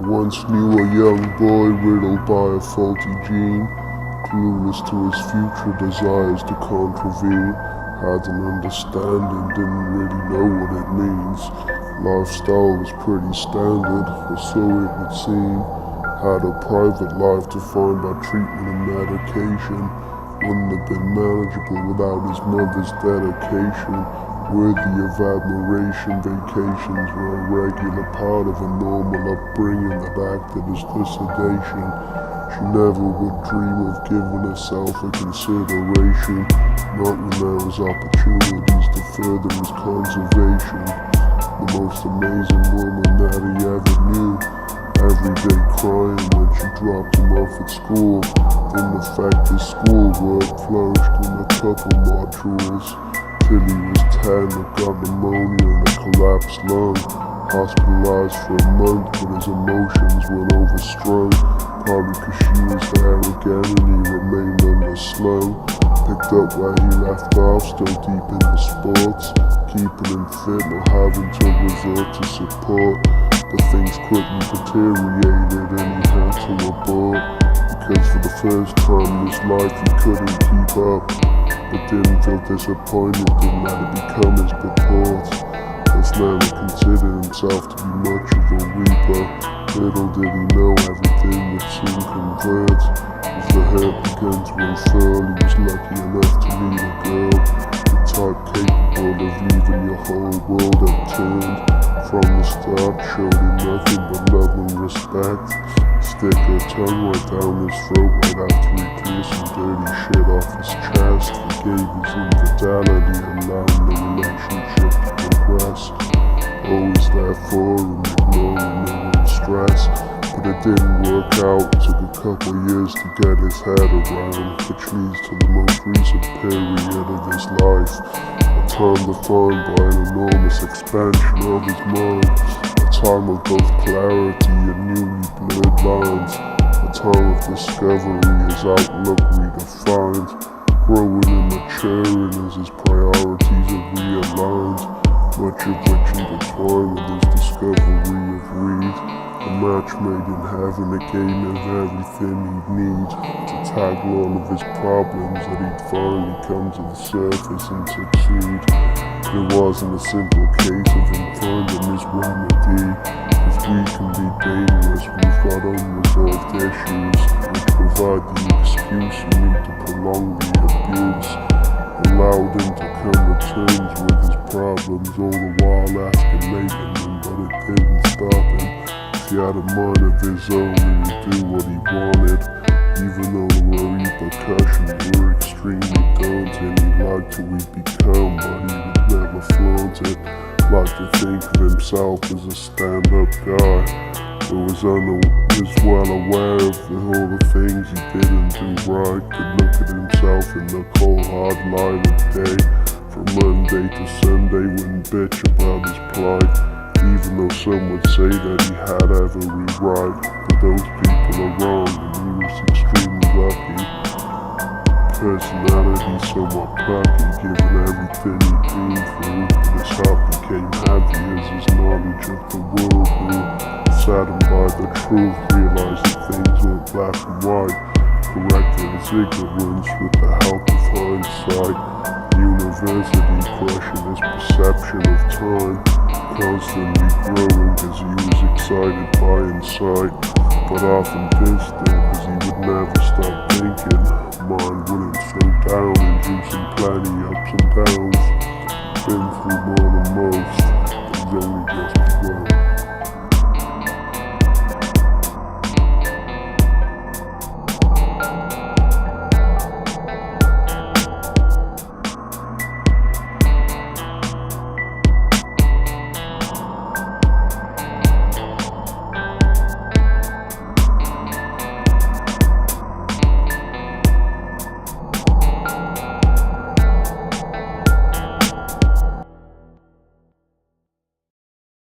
Once knew a young boy riddled by a faulty gene, clueless to his future desires to contravene. Had an understanding, didn't really know what it means. Lifestyle was pretty standard, or so it would seem. Had a private life defined by treatment and medication. Wouldn't have been manageable without his mother's dedication. Worthy of admiration, vacations were a regular part of a normal upbringing that acted as the sedation. She never would dream of giving herself a consideration, not when there was opportunities to further his conservation. The most amazing woman that he ever knew, every day crying when she dropped him off at school. Didn't affect his schoolwork, flourished in a couple modules. Till he was 10 and got pneumonia and a collapsed lung. Hospitalized for a month but his emotions went overstrung. Probably cause she was there again and he remained underslung. Picked up where he left off, still deep into sports. Keeping him fit, not having to resort to support. But things quickly deteriorated and he had to abort. Because for the first time in his life he couldn't keep up. But didn't feel disappointed, didn't let it become his purport. Thus never considered himself to be much of a weeper. Little did he know everything would soon convert. As the hurt began to unfurl, he was lucky enough to meet a girl. The type capable of leaving your whole world upturned. From the start showed him nothing but love and respect. Stick her tongue right down his throat right after he cleared some dirty shit off his chest. Forgave his infidelity, allowing the relationship to progress. Always there for him, ignoring no one's stress. But it didn't work out, took a couple years to get his head around. Which leads to the most recent period of his life. A time defined by an enormous expansion of his mind. A time of both clarity and newly blurred lines. A time of discovery, his outlook redefined. Growing and maturing as his priorities are realigned. Much of which intertwined with his discovery of weed. A match made in heaven, a game of everything he'd need to tackle all of his problems that he'd finally come to the surface and succeed. It wasn't a simple case of him finding his remedy, cause we can be dangerous, we've got unresolved issues, which provide the excuse you need to prolong the abuse. Allowed him to come to terms with his problems, all the while escalating them, but it didn't stop him. He had a mind of his own and he'd do what he wanted. Even though the repercussions were extremely daunting, he liked who he'd become, but he would never flaunt it. Liked to think of himself as a stand-up guy, who was well aware of all the things he didn't do right. Could look at himself in the cold hard light of day. From Monday to Sunday wouldn't bitch about his plight. Even though some would say that he had every right, but those people are wrong and he was extremely lucky. Personality somewhat plucky, given everything he'd been through, but his heart became heavy as his knowledge of the world grew. Saddened by the truth, realized that things weren't black and white. Corrected his ignorance with the help of hindsight. University crushing his perception of time. Constantly growing as he was excited by insight, but often distant as he would never stop thinking. Mind wouldn't slow down, inducing plenty ups and downs. Been through more than most,